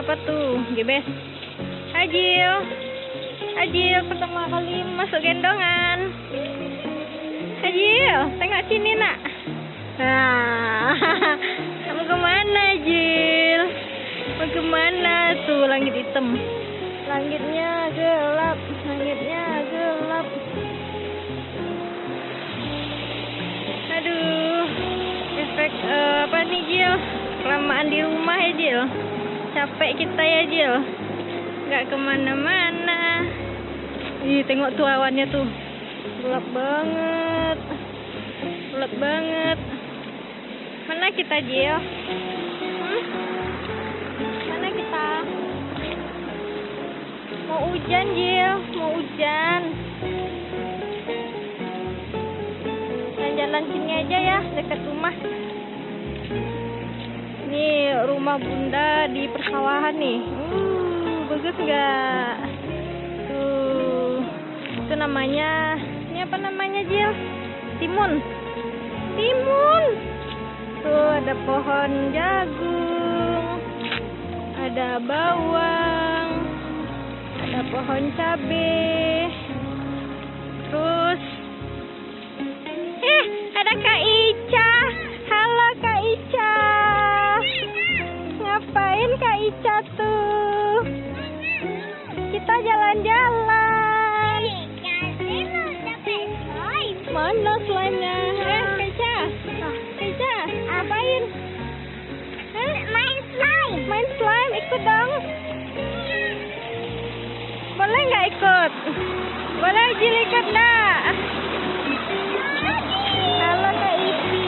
Siapa tuh? Gebes. Ajil. Ajil pertama kali masuk gendongan. Ajil, tengok sini nak. Nah, kamu kemana Ajil? Mau kemana tuh? Langit hitam. Langitnya gelap. Langitnya gelap. Aduh, efek apa nih Jil? Kelamaan di rumah ya Jil. Capek kita ya Jil. Nggak kemana-mana. Ih, tengok tuh awannya tuh. Gelap banget. Gelap banget. Mana kita Jil? Mana kita? Mau hujan Jil. Mau hujan. Jalan sini aja ya, dekat rumah. Ini rumah bunda di persawahan nih. Bagus nggak? Tuh, itu namanya, ini apa namanya Jil? Timun. Timun. Tuh ada pohon jagung, ada bawang, ada pohon cabai. Terus ada Kak Ica. Halo Kak Ica. Ngapain Kak Ica tuh? Kita jalan-jalan. Mana slime-nya? Kak Ica. Kak Ica, ngapain? Main slime. Main slime, ikut dong. Boleh nggak ikut? Boleh Jil ikut nggak? Halo Kak Ipi.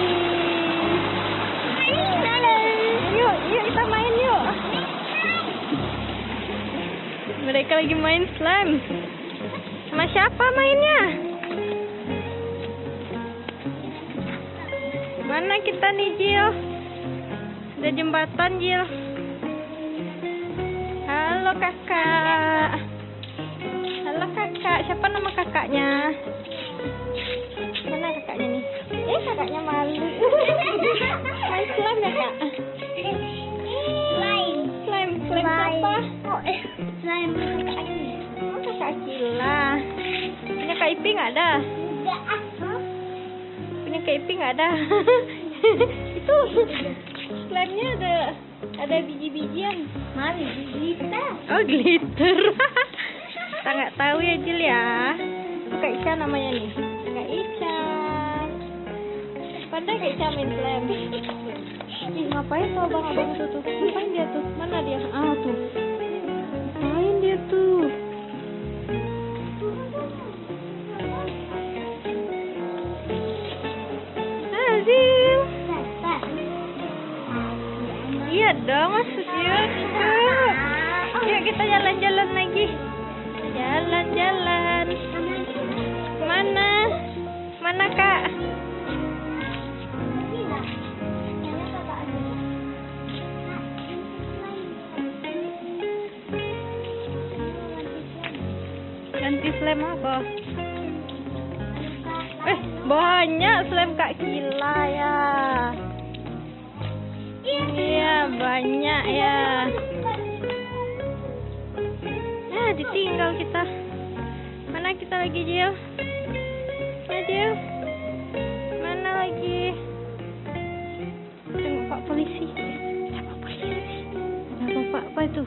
Halo. Yuk kita main yuk. Mereka lagi main slime. Sama siapa mainnya? Mana kita nih Jil? Ada jembatan Jil. Halo kakak. Halo kakak. Siapa nama kakaknya? Mana kakaknya nih? Kakaknya malu. Main slime ya kak? Slime. Slime siapa? Slime kakak ini. Oh kakak Akila. Punya Kak Ipi nggak ada? Enggak. Punya Kak Ipi nggak ada? Itu slime-nya ada biji-bijian. Mari glitter. Oh glitter. Kita nggak tahu ya Jil ya. Kak Ica namanya nih. Kak Ica. Pandai Kak Ica main slime. Ih, ngapain tuh abang-abang tuh? Ngapain dia tuh? Mana dia? Ah tuh. Ngapain dia tuh? Azil. Iya dong, serius. Yuk kita jalan-jalan lagi. Jalan-jalan. Mana? Mana kak? Ganti slime apa? Banyak slime Kak Kila ya. Iya banyak ya. Ditinggal kita. Mana kita lagi Jil? Mana Jil? Mana lagi? Tengok Pak Polisi. Siapa polisi? Ada Pak apa itu?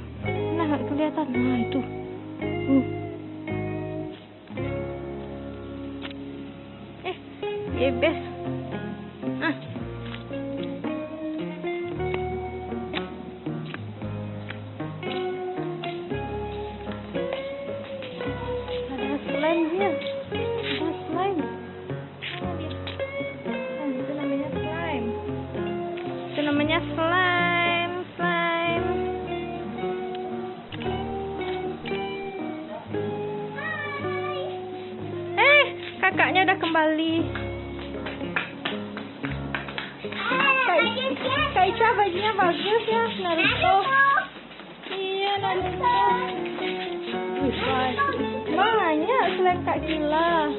Nah nggak kelihatan. Nah itu. Gebes. Ada slime dia. Ada slime. Itu namanya slime. Itu namanya slime. Slime. Kakaknya udah kembali. Kak Ica bajunya bagus ya, Naruto. Iya Naruto. Banyak slime Kak Kila.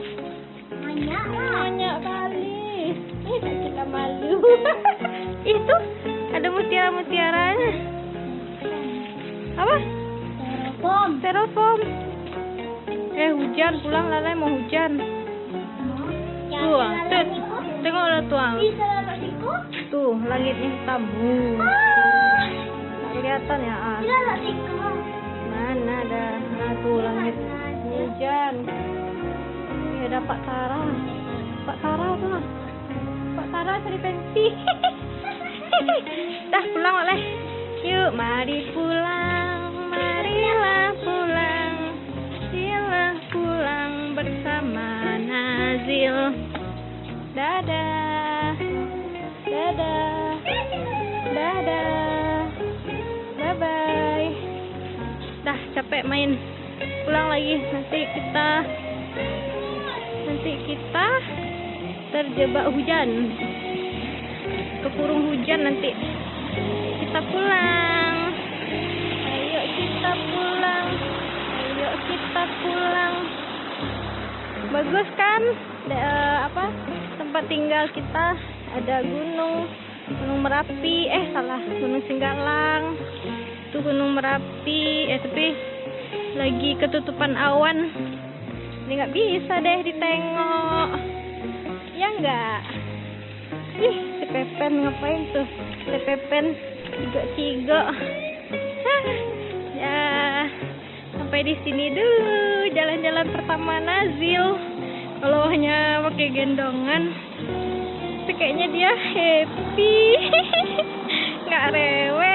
Banyak kali. Kak Kila malu. Itu ada mutiara-mutiaranya. styrofoam. Hujan, pulang Lalai mau hujan. Tuh, tengoklah tuang. Tuh, langitnya hitam. Nggak kelihatan ya? Mana ada? Nah, tuh langit hujan. Ini ada Pak Tara. Pak Tara tuh. Pak Tara cari pensi. Dah pulang oleh. Yuk, mari pulang. Marilah pulang. Sila pulang bersama Nazil. Dadah. Dadah. Dadah. Bye-bye. Dah capek main. Pulang lagi. Nanti kita terjebak hujan. Kekurung hujan nanti. Kita pulang. Ayo kita pulang. Ayo kita pulang. Bagus kan? Tempat tinggal kita ada Gunung Merapi. Gunung Singgalang. Itu Gunung Merapi. Tapi lagi ketutupan awan. Ini nggak bisa deh ditengok. Ya enggak? Ih, si Pepen ngapain tuh? Si Pepen cigok. Ya, sampai di sini dulu jalan-jalan pertama Nazil. Kalau hanya pakai gendongan, tapi kayaknya dia happy, nggak rewel.